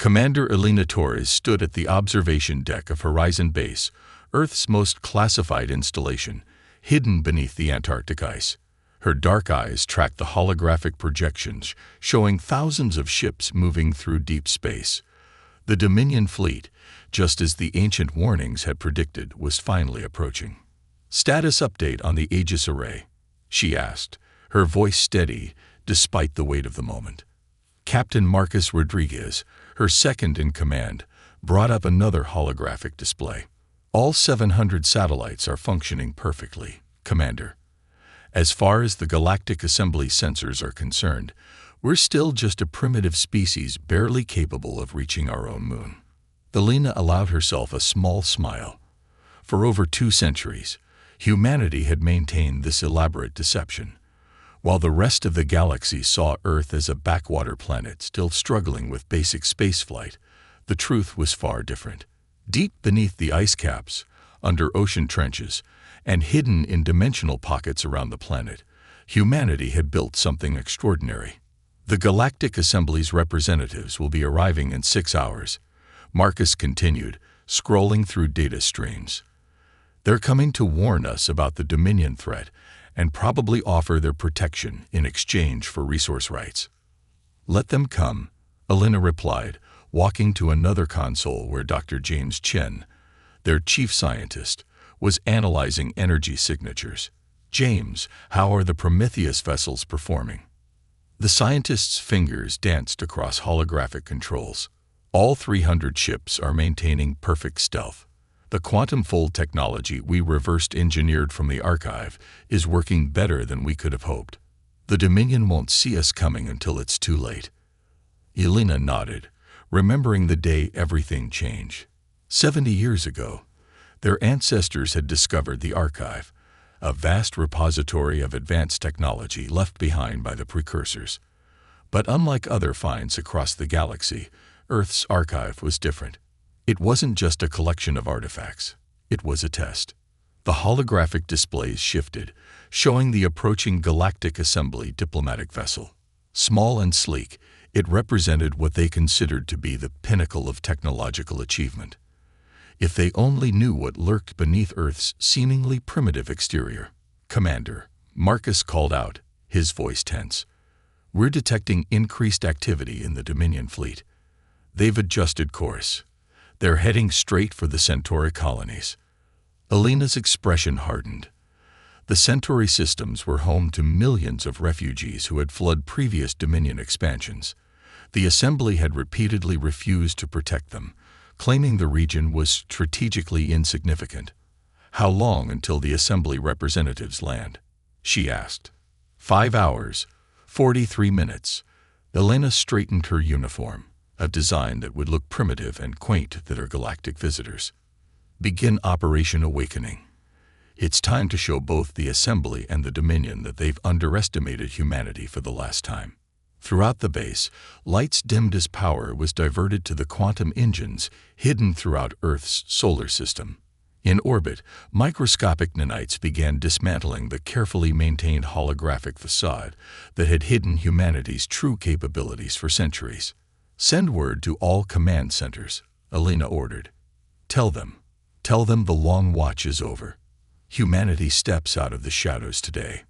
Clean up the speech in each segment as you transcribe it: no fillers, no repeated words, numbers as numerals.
Commander Elena Torres stood at the observation deck of Horizon Base, Earth's most classified installation, hidden beneath the Antarctic ice. Her dark eyes tracked the holographic projections, showing thousands of ships moving through deep space. The Dominion fleet, just as the ancient warnings had predicted, was finally approaching. "Status update on the Aegis array," she asked, her voice steady despite the weight of the moment. Captain Marcus Rodriguez, her second in command, brought up another holographic display. "All 700 satellites are functioning perfectly, Commander. As far as the Galactic assembly sensors are concerned, we're still just a primitive species barely capable of reaching our own moon." Elena allowed herself a small smile. For over 2 centuries, humanity had maintained this elaborate deception, while the rest of the galaxy saw Earth as a backwater planet still struggling with basic spaceflight. The truth was far different. Deep beneath the ice caps, under ocean trenches, and hidden in dimensional pockets around the planet, humanity had built something extraordinary. "The Galactic Assembly's representatives will be arriving in 6 hours, Marcus continued, scrolling through data streams. "They're coming to warn us about the Dominion threat and probably offer their protection in exchange for resource rights." "Let them come," Elena replied, walking to another console where Dr. James Chen, their chief scientist, was analyzing energy signatures. "James, how are the Prometheus vessels performing?" The scientist's fingers danced across holographic controls. "All 300 ships are maintaining perfect stealth. The quantum fold technology we reversed engineered from the archive is working better than we could have hoped. The Dominion won't see us coming until it's too late." Elena nodded, remembering the day everything changed. 70 years ago, their ancestors had discovered the archive, a vast repository of advanced technology left behind by the precursors. But unlike other finds across the galaxy, Earth's archive was different. It wasn't just a collection of artifacts. It was a test. The holographic displays shifted, showing the approaching Galactic Assembly diplomatic vessel. Small and sleek, it represented what they considered to be the pinnacle of technological achievement. If they only knew what lurked beneath Earth's seemingly primitive exterior. "Commander," Marcus called out, his voice tense. "We're detecting increased activity in the Dominion fleet. They've adjusted course. They're heading straight for the Centauri colonies." Elena's expression hardened. The Centauri systems were home to millions of refugees who had fled previous Dominion expansions. The Assembly had repeatedly refused to protect them, claiming the region was strategically insignificant. "How long until the Assembly representatives land?" she asked. 5 hours, 43 minutes. Elena straightened her uniform, a design that would look primitive and quaint to their galactic visitors. "Begin Operation Awakening. It's time to show both the Assembly and the Dominion that they've underestimated humanity for the last time." Throughout the base, lights dimmed as power was diverted to the quantum engines hidden throughout Earth's solar system. In orbit, microscopic nanites began dismantling the carefully maintained holographic facade that had hidden humanity's true capabilities for centuries. "Send word to all command centers," Elena ordered. Tell them the long watch is over. Humanity steps out of the shadows today."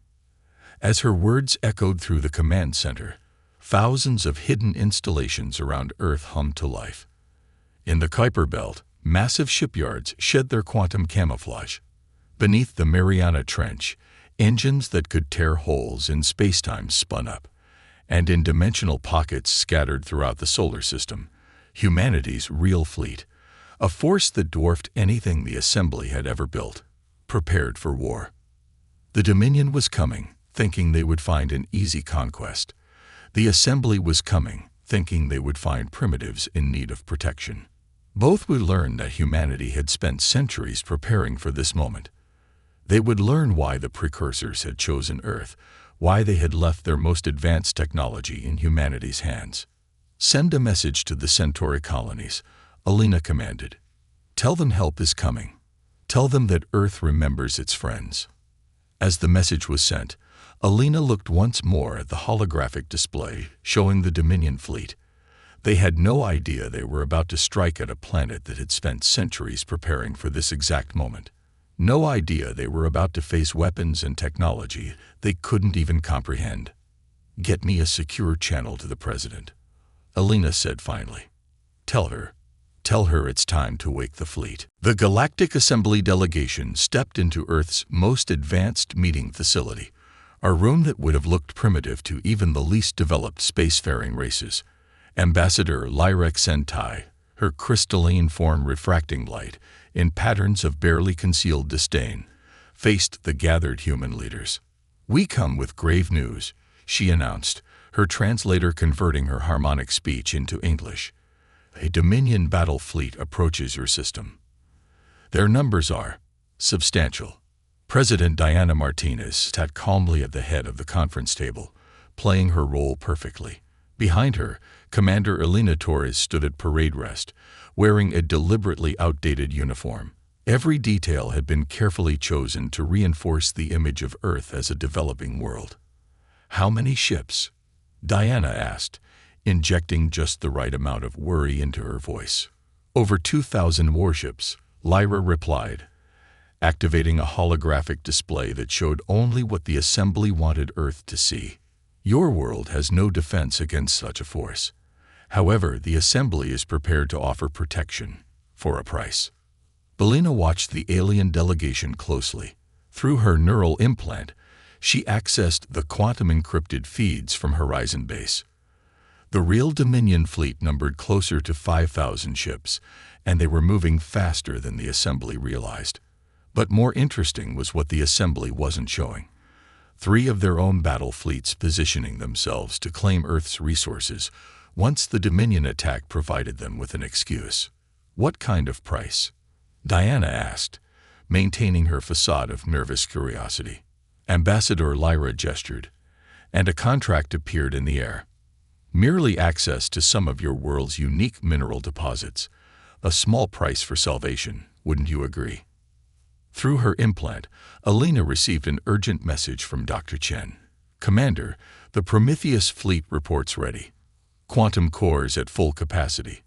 As her words echoed through the command center, thousands of hidden installations around Earth hummed to life. In the Kuiper Belt, massive shipyards shed their quantum camouflage. Beneath the Mariana Trench, engines that could tear holes in spacetime spun up, and in dimensional pockets scattered throughout the solar system, humanity's real fleet, a force that dwarfed anything the Assembly had ever built, prepared for war. The Dominion was coming, thinking they would find an easy conquest. The Assembly was coming, thinking they would find primitives in need of protection. Both would learn that humanity had spent centuries preparing for this moment. They would learn why the precursors had chosen Earth, why they had left their most advanced technology in humanity's hands. "Send a message to the Centauri colonies," Elena commanded. "Tell them help is coming. Tell them that Earth remembers its friends." As the message was sent, Elena looked once more at the holographic display showing the Dominion fleet. They had no idea they were about to strike at a planet that had spent centuries preparing for this exact moment. No idea they were about to face weapons and technology they couldn't even comprehend. "Get me a secure channel to the President," Alina said finally. Tell her it's time to wake the fleet." The Galactic Assembly delegation stepped into Earth's most advanced meeting facility, a room that would have looked primitive to even the least developed spacefaring races. Ambassador Lyra Sentai, her crystalline form refracting light in patterns of barely concealed disdain, faced the gathered human leaders. "We come with grave news," she announced, her translator converting her harmonic speech into English. "A Dominion battle fleet approaches your system. Their numbers are substantial." President Diana Martinez sat calmly at the head of the conference table, playing her role perfectly. Behind her, Commander Elena Torres stood at parade rest, wearing a deliberately outdated uniform. Every detail had been carefully chosen to reinforce the image of Earth as a developing world. "How many ships?" Diana asked, injecting just the right amount of worry into her voice. "Over 2,000 warships," Lyra replied, activating a holographic display that showed only what the Assembly wanted Earth to see. "Your world has no defense against such a force. However, the Assembly is prepared to offer protection for a price." Belina watched the alien delegation closely. Through her neural implant, she accessed the quantum-encrypted feeds from Horizon Base. The real Dominion fleet numbered closer to 5,000 ships, and they were moving faster than the Assembly realized. But more interesting was what the Assembly wasn't showing. 3 of their own battle fleets positioning themselves to claim Earth's resources once the Dominion attack provided them with an excuse. "What kind of price?" Diana asked, maintaining her facade of nervous curiosity. Ambassador Lyra gestured, and a contract appeared in the air. "Merely access to some of your world's unique mineral deposits. A small price for salvation, wouldn't you agree?" Through her implant, Alina received an urgent message from Dr. Chen. "Commander, the Prometheus fleet reports ready. Quantum cores at full capacity.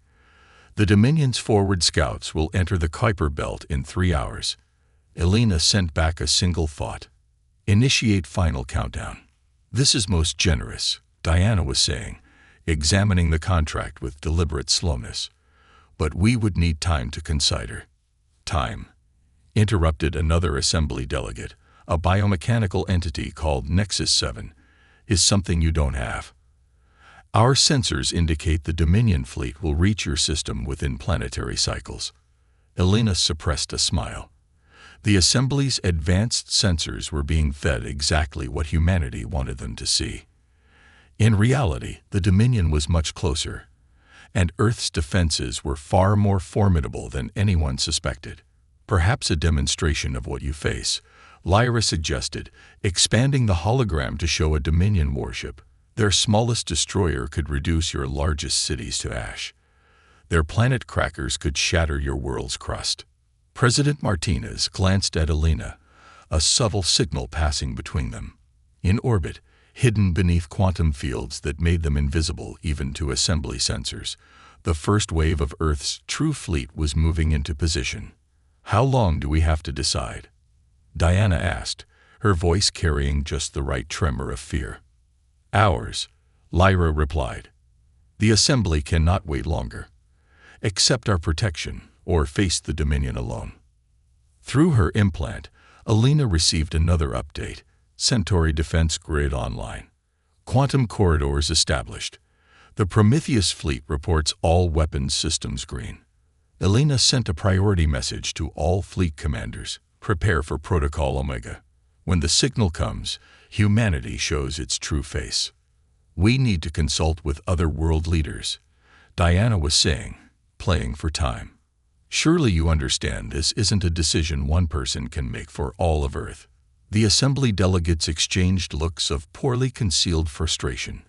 The Dominion's forward scouts will enter the Kuiper Belt in 3 hours." Alina sent back a single thought. "Initiate final countdown." "This is most generous," Diana was saying, examining the contract with deliberate slowness. "But we would need time to consider." "Time," interrupted another Assembly delegate, "a biomechanical entity called Nexus 7, is something you don't have. Our sensors indicate the Dominion fleet will reach your system within planetary cycles." Elena suppressed a smile. The Assembly's advanced sensors were being fed exactly what humanity wanted them to see. In reality, the Dominion was much closer, and Earth's defenses were far more formidable than anyone suspected. "Perhaps a demonstration of what you face," Lyra suggested, expanding the hologram to show a Dominion warship. "Their smallest destroyer could reduce your largest cities to ash. Their planet crackers could shatter your world's crust." President Martinez glanced at Alina, a subtle signal passing between them. In orbit, hidden beneath quantum fields that made them invisible even to Assembly sensors, the first wave of Earth's true fleet was moving into position. "How long do we have to decide?" Diana asked, her voice carrying just the right tremor of fear. "Hours," Lyra replied. "The Assembly cannot wait longer. Accept our protection, or face the Dominion alone." Through her implant, Alina received another update: Centauri Defense Grid online. Quantum corridors established. The Prometheus fleet reports all weapons systems green. Alina sent a priority message to all fleet commanders: prepare for Protocol Omega. When the signal comes, humanity shows its true face. "We need to consult with other world leaders," Diana was saying, playing for time. "Surely you understand this isn't a decision one person can make for all of Earth." The Assembly delegates exchanged looks of poorly concealed frustration.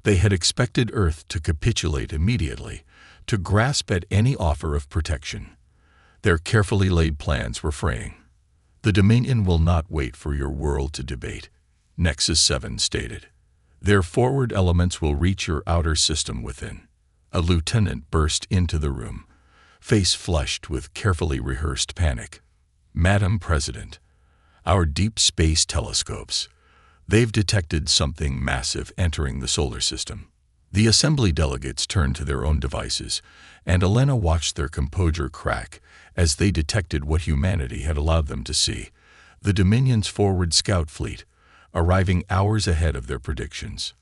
They had expected Earth to capitulate immediately, to grasp at any offer of protection. Their carefully laid plans were fraying. "The Dominion will not wait for your world to debate," Nexus 7 stated. "Their forward elements will reach your outer system within A lieutenant burst into the room, face flushed with carefully rehearsed panic. "Madam President, our deep space telescopes. They've detected something massive entering the solar system." The assembly delegates turned to their own devices, and Elena watched their composure crack as they detected what humanity had allowed them to see: the Dominion's forward scout fleet, arriving hours ahead of their predictions.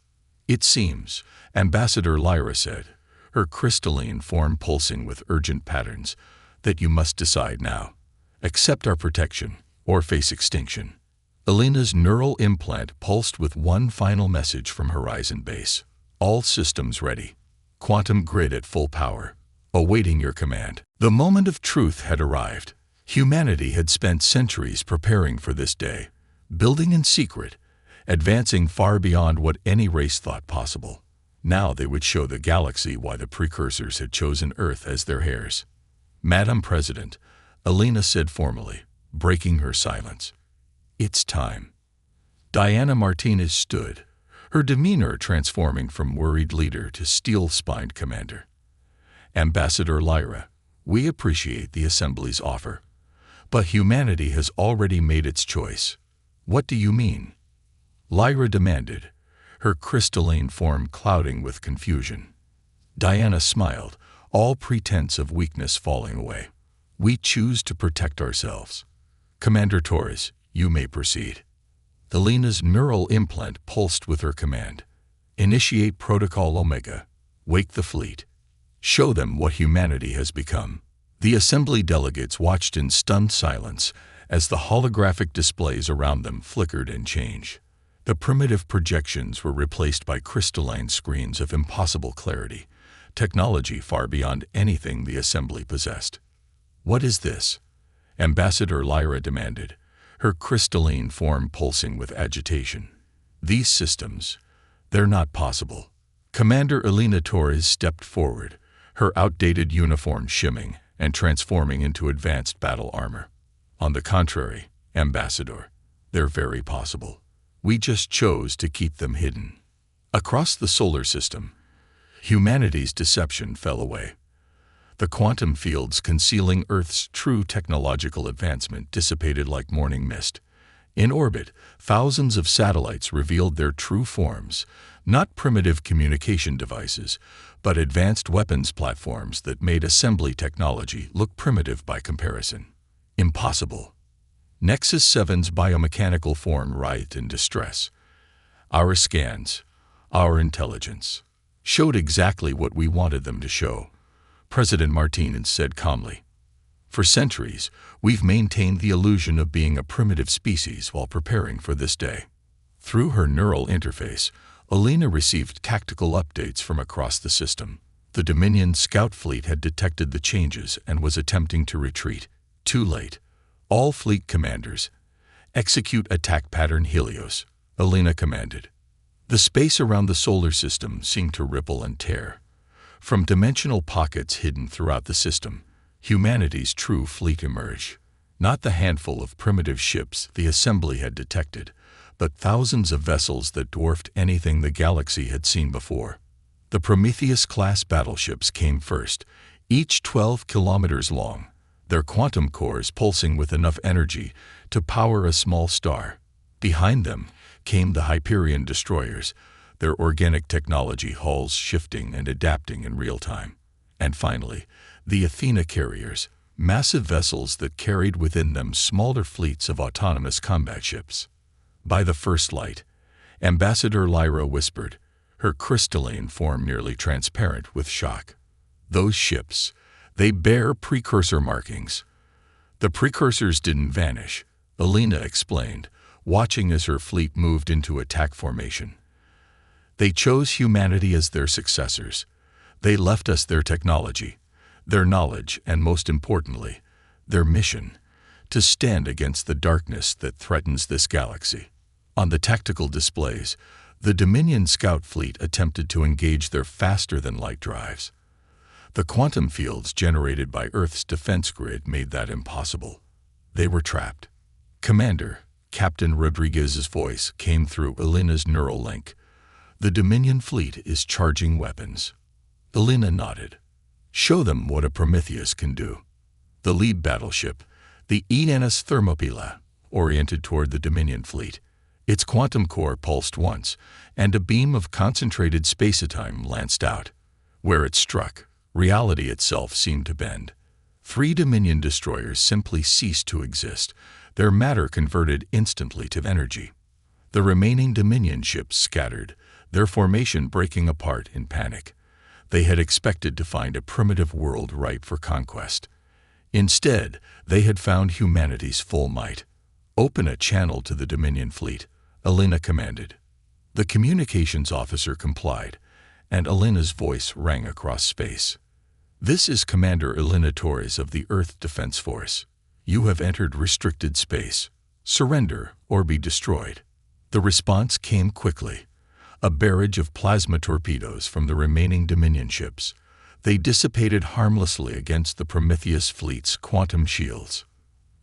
"It seems," Ambassador Lyra said, her crystalline form pulsing with urgent patterns, "that you must decide now. Accept our protection, or face extinction." Elena's neural implant pulsed with one final message from Horizon Base: "All systems ready. Quantum grid at full power. Awaiting your command." The moment of truth had arrived. Humanity had spent centuries preparing for this day, building in secret, advancing far beyond what any race thought possible. Now they would show the galaxy why the precursors had chosen Earth as their heirs. "Madam President," Elena said formally, breaking her silence. "It's time." Diana Martinez stood, her demeanor transforming from worried leader to steel-spined commander. "Ambassador Lyra, we appreciate the Assembly's offer, but humanity has already made its choice." "What do you mean?" Lyra demanded, her crystalline form clouding with confusion. Diana smiled, all pretense of weakness falling away. "We choose to protect ourselves. Commander Torres, you may proceed." Elena's neural implant pulsed with her command: "Initiate Protocol Omega. Wake the fleet. Show them what humanity has become." The Assembly delegates watched in stunned silence as the holographic displays around them flickered and changed. The primitive projections were replaced by crystalline screens of impossible clarity, technology far beyond anything the Assembly possessed. "What is this?" Ambassador Lyra demanded, her crystalline form pulsing with agitation. "These systems, they're not possible." Commander Elena Torres stepped forward, her outdated uniform shimming and transforming into advanced battle armor. "On the contrary, Ambassador, they're very possible. We just chose to keep them hidden." Across the solar system, humanity's deception fell away. The quantum fields concealing Earth's true technological advancement dissipated like morning mist. In orbit, thousands of satellites revealed their true forms, not primitive communication devices, but advanced weapons platforms that made assembly technology look primitive by comparison. Impossible. Nexus 7's biomechanical form writhed in distress. "Our scans, our intelligence, showed exactly what we wanted them to show," President Martinez said calmly. "For centuries, we've maintained the illusion of being a primitive species while preparing for this day." Through her neural interface, Elena received tactical updates from across the system. The Dominion scout fleet had detected the changes and was attempting to retreat. Too late. "All fleet commanders, execute attack pattern Helios," Elena commanded. The space around the solar system seemed to ripple and tear. From dimensional pockets hidden throughout the system, humanity's true fleet emerged. Not the handful of primitive ships the Assembly had detected, but thousands of vessels that dwarfed anything the galaxy had seen before. The Prometheus-class battleships came first, each 12 kilometers long, their quantum cores pulsing with enough energy to power a small star. Behind them came the Hyperion destroyers, their organic technology hulls shifting and adapting in real time. And finally, the Athena carriers, massive vessels that carried within them smaller fleets of autonomous combat ships. By the first light, Ambassador Lyra whispered, her crystalline form nearly transparent with shock. "Those ships, they bear precursor markings." "The precursors didn't vanish," Elena explained, watching as her fleet moved into attack formation. "They chose humanity as their successors. They left us their technology, their knowledge, and most importantly, their mission, to stand against the darkness that threatens this galaxy." On the tactical displays, the Dominion scout fleet attempted to engage their faster-than-light drives. The quantum fields generated by Earth's defense grid made that impossible. They were trapped. "Commander," Captain Rodriguez's voice came through Elena's neural link, "the Dominion fleet is charging weapons." Elena nodded. Show them what a Prometheus can do. The lead battleship, the ENS Thermopylae, oriented toward the Dominion fleet. Its quantum core pulsed once, and a beam of concentrated spacetime lanced out. Where it struck, reality itself seemed to bend. 3 Dominion destroyers simply ceased to exist, their matter converted instantly to energy. The remaining Dominion ships scattered, their formation breaking apart in panic. They had expected to find a primitive world ripe for conquest. Instead, they had found humanity's full might. Open a channel to the Dominion fleet, Elena commanded. The communications officer complied, and Elena's voice rang across space. This is Commander Elena Torres of the Earth Defense Force. You have entered restricted space. Surrender or be destroyed. The response came quickly. A barrage of plasma torpedoes from the remaining Dominion ships. They dissipated harmlessly against the Prometheus fleet's quantum shields.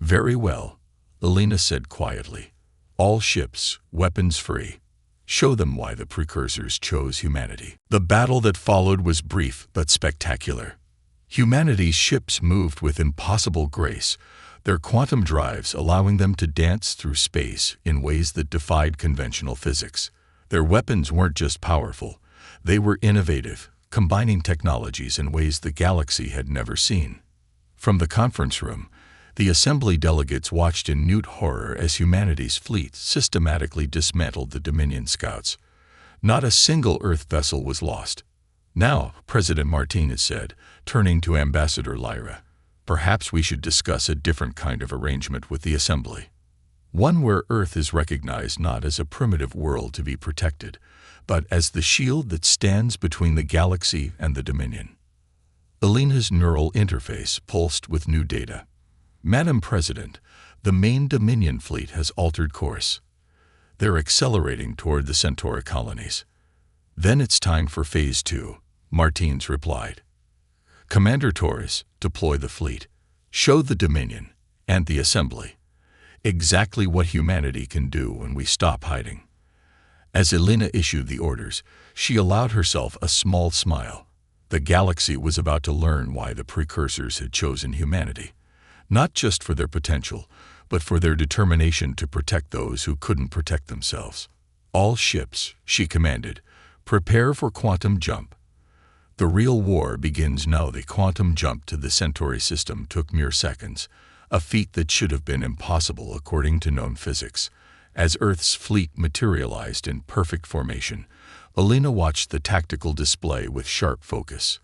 Very well, Elena said quietly. All ships, weapons free. Show them why the precursors chose humanity. The battle that followed was brief but spectacular. Humanity's ships moved with impossible grace, their quantum drives allowing them to dance through space in ways that defied conventional physics. Their weapons weren't just powerful, they were innovative, combining technologies in ways the galaxy had never seen. From the conference room, the assembly delegates watched in mute horror as humanity's fleet systematically dismantled the Dominion scouts. Not a single Earth vessel was lost. Now, President Martinez said, turning to Ambassador Lyra, perhaps we should discuss a different kind of arrangement with the assembly. One where Earth is recognized not as a primitive world to be protected, but as the shield that stands between the galaxy and the Dominion. Elena's neural interface pulsed with new data. Madam President, the main Dominion fleet has altered course. They're accelerating toward the Centauri colonies. Then it's time for Phase 2, Martins replied. Commander Torres, deploy the fleet. Show the Dominion and the Assembly exactly what humanity can do when we stop hiding. As Elena issued the orders, she allowed herself a small smile. The galaxy was about to learn why the precursors had chosen humanity, not just for their potential, but for their determination to protect those who couldn't protect themselves. All ships, she commanded, prepare for quantum jump. The real war begins now. The quantum jump to the Centauri system took mere seconds, a feat that should have been impossible according to known physics. As Earth's fleet materialized in perfect formation, Elena watched the tactical display with sharp focus.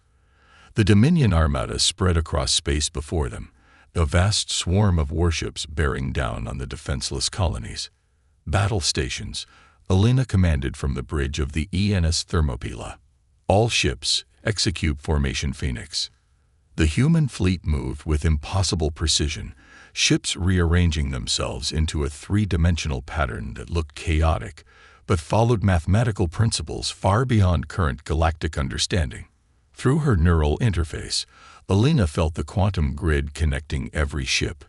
The Dominion armada spread across space before them, a vast swarm of warships bearing down on the defenseless colonies. Battle stations, Elena commanded from the bridge of the ENS Thermopylae. All ships, execute Formation Phoenix. The human fleet moved with impossible precision, ships rearranging themselves into a 3-dimensional pattern that looked chaotic, but followed mathematical principles far beyond current galactic understanding. Through her neural interface, Elena felt the quantum grid connecting every ship,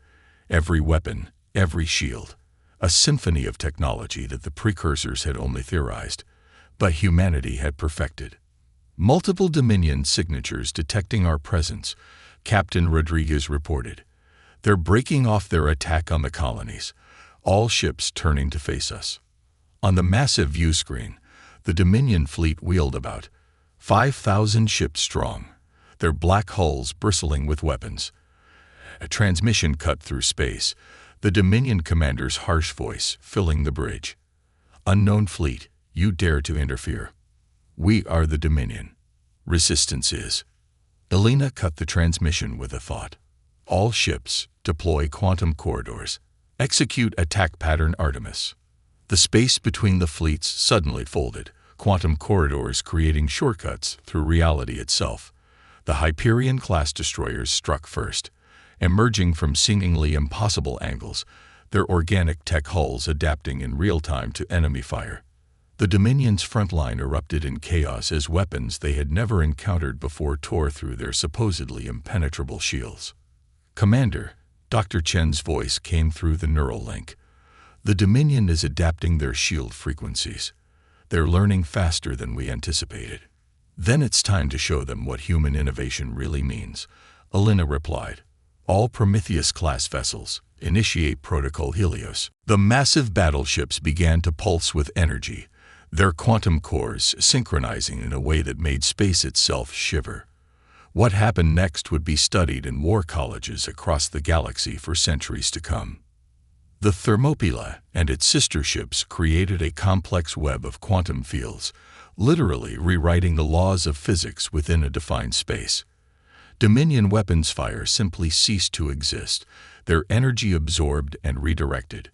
every weapon, every shield, a symphony of technology that the precursors had only theorized, but humanity had perfected. Multiple Dominion signatures detecting our presence, Captain Rodriguez reported. They're breaking off their attack on the colonies, all ships turning to face us. On the massive view screen, the Dominion fleet wheeled about, 5,000 ships strong, their black hulls bristling with weapons. A transmission cut through space, the Dominion commander's harsh voice filling the bridge. Unknown fleet, you dare to interfere. We are the Dominion. Resistance is. Elena cut the transmission with a thought. All ships, deploy quantum corridors. Execute attack pattern Artemis. The space between the fleets suddenly folded, quantum corridors creating shortcuts through reality itself. The Hyperion-class destroyers struck first, emerging from seemingly impossible angles, their organic tech hulls adapting in real time to enemy fire. The Dominion's front line erupted in chaos as weapons they had never encountered before tore through their supposedly impenetrable shields. Commander, Dr. Chen's voice came through the neural link. The Dominion is adapting their shield frequencies. They're learning faster than we anticipated. Then it's time to show them what human innovation really means, Alina replied. All Prometheus-class vessels, initiate Protocol Helios. The massive battleships began to pulse with energy, their quantum cores synchronizing in a way that made space itself shiver. What happened next would be studied in war colleges across the galaxy for centuries to come. The Thermopylae and its sister ships created a complex web of quantum fields, literally rewriting the laws of physics within a defined space. Dominion weapons fire simply ceased to exist, their energy absorbed and redirected.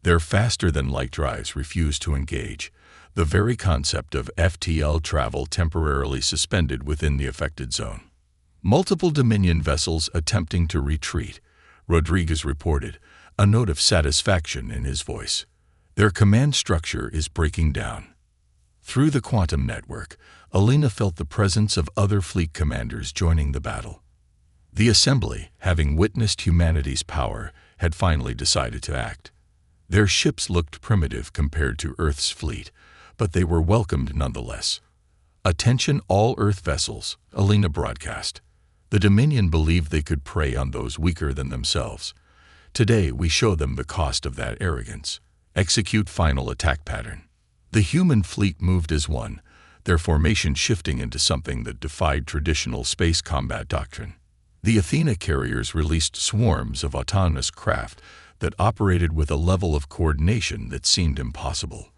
Their faster-than-light drives refused to engage, the very concept of FTL travel temporarily suspended within the affected zone. Multiple Dominion vessels attempting to retreat, Rodriguez reported, a note of satisfaction in his voice. Their command structure is breaking down. Through the quantum network, Alina felt the presence of other fleet commanders joining the battle. The Assembly, having witnessed humanity's power, had finally decided to act. Their ships looked primitive compared to Earth's fleet, but they were welcomed nonetheless. Attention all Earth vessels, Alina broadcast. The Dominion believed they could prey on those weaker than themselves. Today we show them the cost of that arrogance. Execute final attack pattern. The human fleet moved as one, their formation shifting into something that defied traditional space combat doctrine. The Athena carriers released swarms of autonomous craft that operated with a level of coordination that seemed impossible.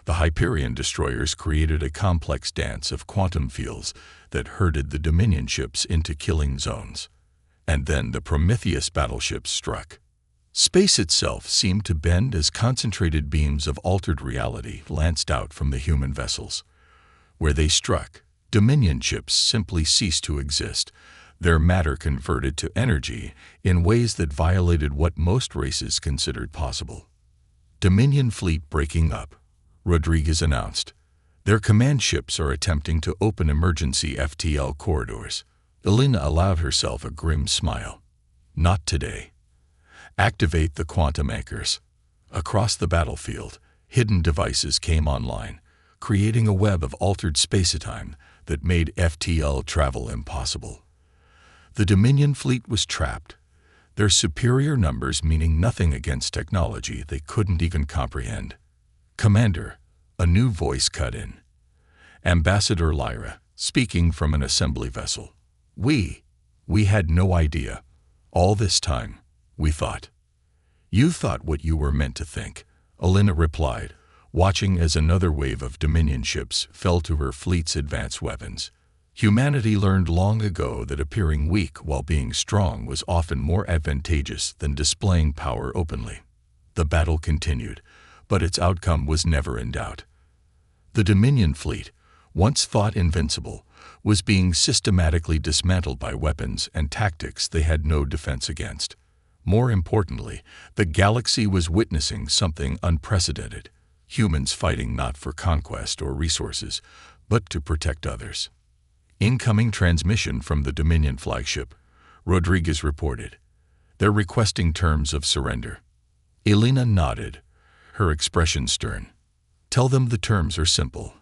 The Hyperion destroyers created a complex dance of quantum fields that herded the Dominion ships into killing zones. And then the Prometheus battleships struck. Space itself seemed to bend as concentrated beams of altered reality lanced out from the human vessels. Where they struck, Dominion ships simply ceased to exist, their matter converted to energy in ways that violated what most races considered possible. Dominion fleet breaking up, Rodriguez announced. Their command ships are attempting to open emergency FTL corridors. Alina allowed herself a grim smile. Not today. Activate the quantum anchors. Across the battlefield, hidden devices came online, creating a web of altered spacetime that made FTL travel impossible. The Dominion fleet was trapped, their superior numbers meaning nothing against technology they couldn't even comprehend. Commander, a new voice cut in. Ambassador Lyra, speaking from an assembly vessel. We had no idea. All this time, we thought. You thought what you were meant to think, Alina replied, watching as another wave of Dominion ships fell to her fleet's advanced weapons. Humanity learned long ago that appearing weak while being strong was often more advantageous than displaying power openly. The battle continued, but its outcome was never in doubt. The Dominion fleet, once thought invincible, was being systematically dismantled by weapons and tactics they had no defense against. More importantly, the galaxy was witnessing something unprecedented, humans fighting not for conquest or resources, but to protect others. Incoming transmission from the Dominion flagship, Rodriguez reported. They're requesting terms of surrender. Alina nodded, her expression stern. Tell them the terms are simple.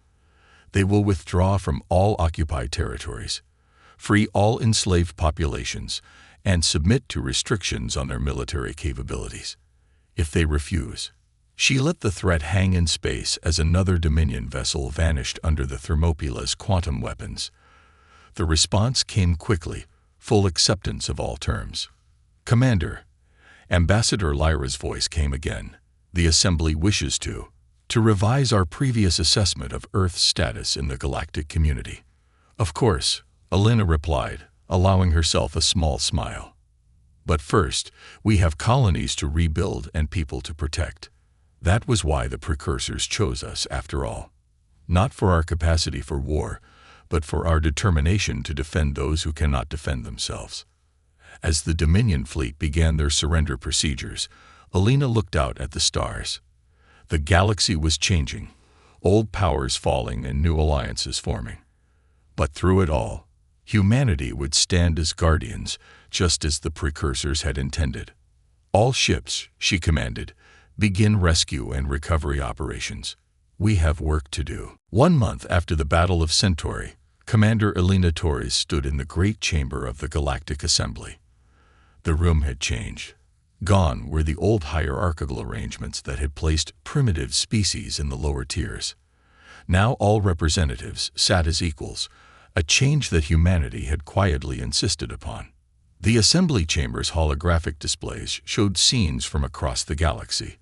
They will withdraw from all occupied territories, free all enslaved populations, and submit to restrictions on their military capabilities. If they refuse, she let the threat hang in space as another Dominion vessel vanished under the Thermopylae's quantum weapons. The response came quickly, full acceptance of all terms. Commander, Ambassador Lyra's voice came again. The Assembly wishes to revise our previous assessment of Earth's status in the galactic community. Of course, Alina replied, allowing herself a small smile. But first, we have colonies to rebuild and people to protect. That was why the precursors chose us, after all. Not for our capacity for war, but for our determination to defend those who cannot defend themselves. As the Dominion fleet began their surrender procedures, Alina looked out at the stars. The galaxy was changing, old powers falling and new alliances forming. But through it all, humanity would stand as guardians, just as the precursors had intended. All ships, she commanded, begin rescue and recovery operations. We have work to do. 1 month after the Battle of Centauri, Commander Elena Torres stood in the great chamber of the Galactic Assembly. The room had changed. Gone were the old hierarchical arrangements that had placed primitive species in the lower tiers. Now all representatives sat as equals, a change that humanity had quietly insisted upon. The assembly chamber's holographic displays showed scenes from across the galaxy.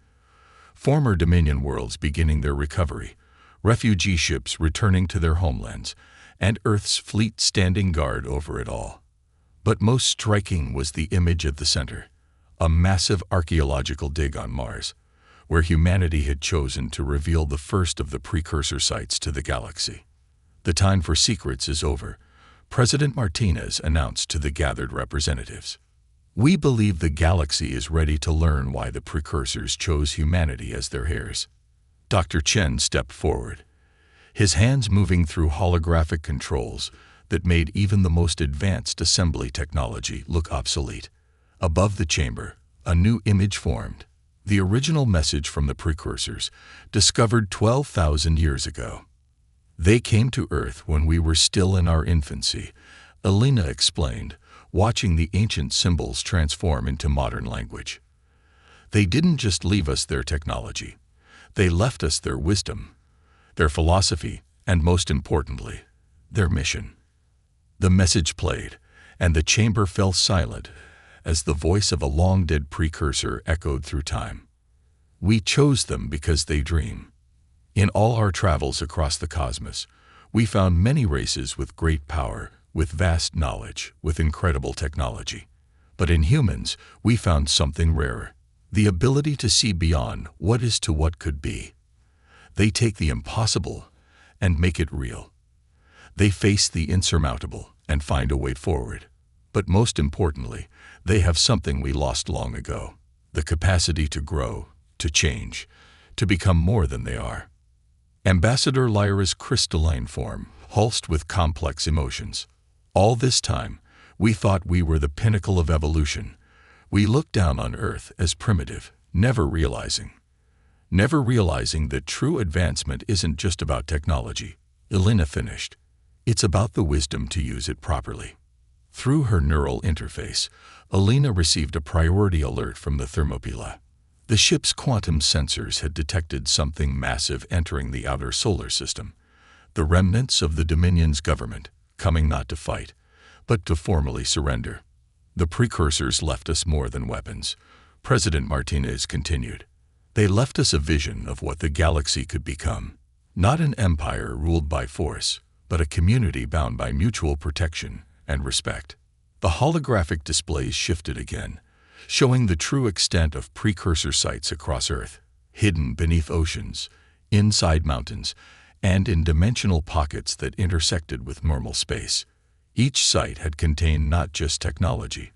Former Dominion worlds beginning their recovery, refugee ships returning to their homelands, and Earth's fleet standing guard over it all. But most striking was the image at the center, a massive archaeological dig on Mars, where humanity had chosen to reveal the first of the precursor sites to the galaxy. The time for secrets is over, President Martinez announced to the gathered representatives. We believe the galaxy is ready to learn why the precursors chose humanity as their heirs. Dr. Chen stepped forward, his hands moving through holographic controls that made even the most advanced assembly technology look obsolete. Above the chamber, a new image formed. The original message from the precursors, discovered 12,000 years ago. They came to Earth when we were still in our infancy, Elena explained, watching the ancient symbols transform into modern language. They didn't just leave us their technology. They left us their wisdom, their philosophy, and most importantly, their mission. The message played, and the chamber fell silent as the voice of a long-dead precursor echoed through time. We chose them because they dream. In all our travels across the cosmos, we found many races with great power, with vast knowledge, with incredible technology. But in humans, we found something rarer, the ability to see beyond what is to what could be. They take the impossible and make it real. They face the insurmountable and find a way forward. But most importantly, they have something we lost long ago, the capacity to grow, to change, to become more than they are. Ambassador Lyra's crystalline form, pulsed with complex emotions. All this time, we thought we were the pinnacle of evolution. We looked down on Earth as primitive, never realizing that true advancement isn't just about technology. Elena finished. It's about the wisdom to use it properly. Through her neural interface, Elena received a priority alert from the Thermopylae. The ship's quantum sensors had detected something massive entering the outer solar system, the remnants of the Dominion's government, coming not to fight, but to formally surrender. The precursors left us more than weapons, President Martinez continued. They left us a vision of what the galaxy could become. Not an empire ruled by force, but a community bound by mutual protection and respect. The holographic displays shifted again, showing the true extent of precursor sites across Earth, hidden beneath oceans, inside mountains, and in dimensional pockets that intersected with normal space. Each site had contained not just technology,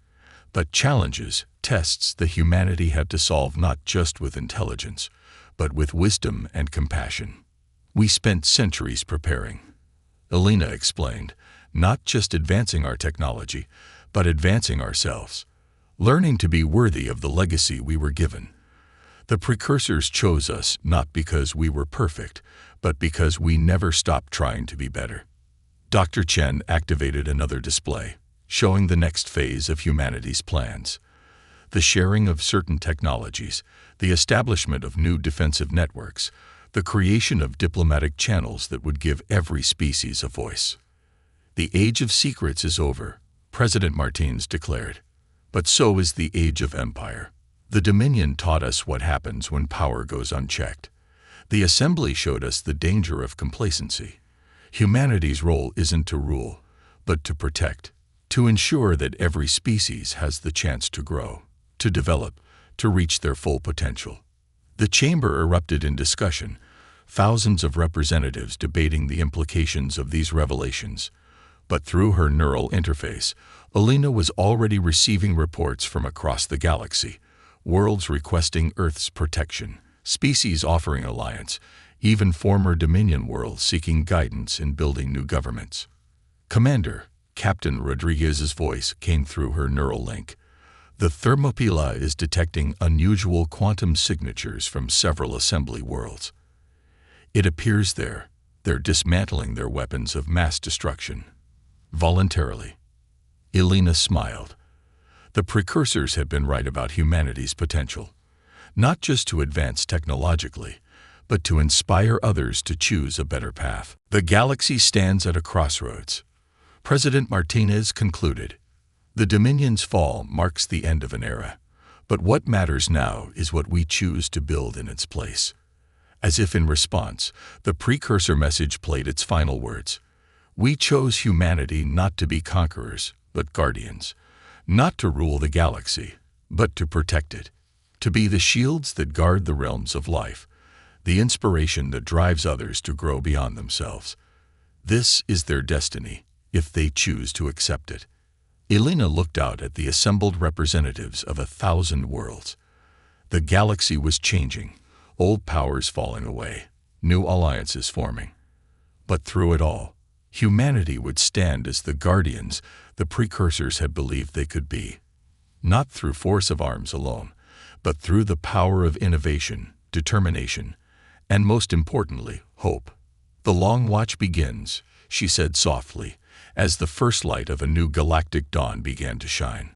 but challenges, tests that humanity had to solve not just with intelligence, but with wisdom and compassion. We spent centuries preparing, Elena explained, not just advancing our technology, but advancing ourselves, learning to be worthy of the legacy we were given. The precursors chose us not because we were perfect, but because we never stopped trying to be better. Dr. Chen activated another display, showing the next phase of humanity's plans. The sharing of certain technologies, the establishment of new defensive networks, the creation of diplomatic channels that would give every species a voice. The age of secrets is over, President Martinez declared. But so is the age of empire. The Dominion taught us what happens when power goes unchecked. The Assembly showed us the danger of complacency. Humanity's role isn't to rule, but to protect, to ensure that every species has the chance to grow, to develop, to reach their full potential. The chamber erupted in discussion, thousands of representatives debating the implications of these revelations. But through her neural interface, Elena was already receiving reports from across the galaxy, worlds requesting Earth's protection, species offering alliance, even former Dominion worlds seeking guidance in building new governments. Commander, Captain Rodriguez's voice came through her neural link. The Thermopylae is detecting unusual quantum signatures from several assembly worlds. It appears their They're dismantling their weapons of mass destruction. Voluntarily. Elena smiled. The precursors had been right about humanity's potential, not just to advance technologically, but to inspire others to choose a better path. The galaxy stands at a crossroads. President Martinez concluded. The Dominion's fall marks the end of an era, but what matters now is what we choose to build in its place. As if in response, the precursor message played its final words. We chose humanity not to be conquerors, but guardians. Not to rule the galaxy, but to protect it. To be the shields that guard the realms of life, the inspiration that drives others to grow beyond themselves. This is their destiny, if they choose to accept it. Elena looked out at the assembled representatives of 1,000 worlds. The galaxy was changing, old powers falling away, new alliances forming. But through it all, humanity would stand as the guardians the precursors had believed they could be. Not through force of arms alone, but through the power of innovation, determination, and most importantly, hope. The long watch begins, she said softly, as the first light of a new galactic dawn began to shine.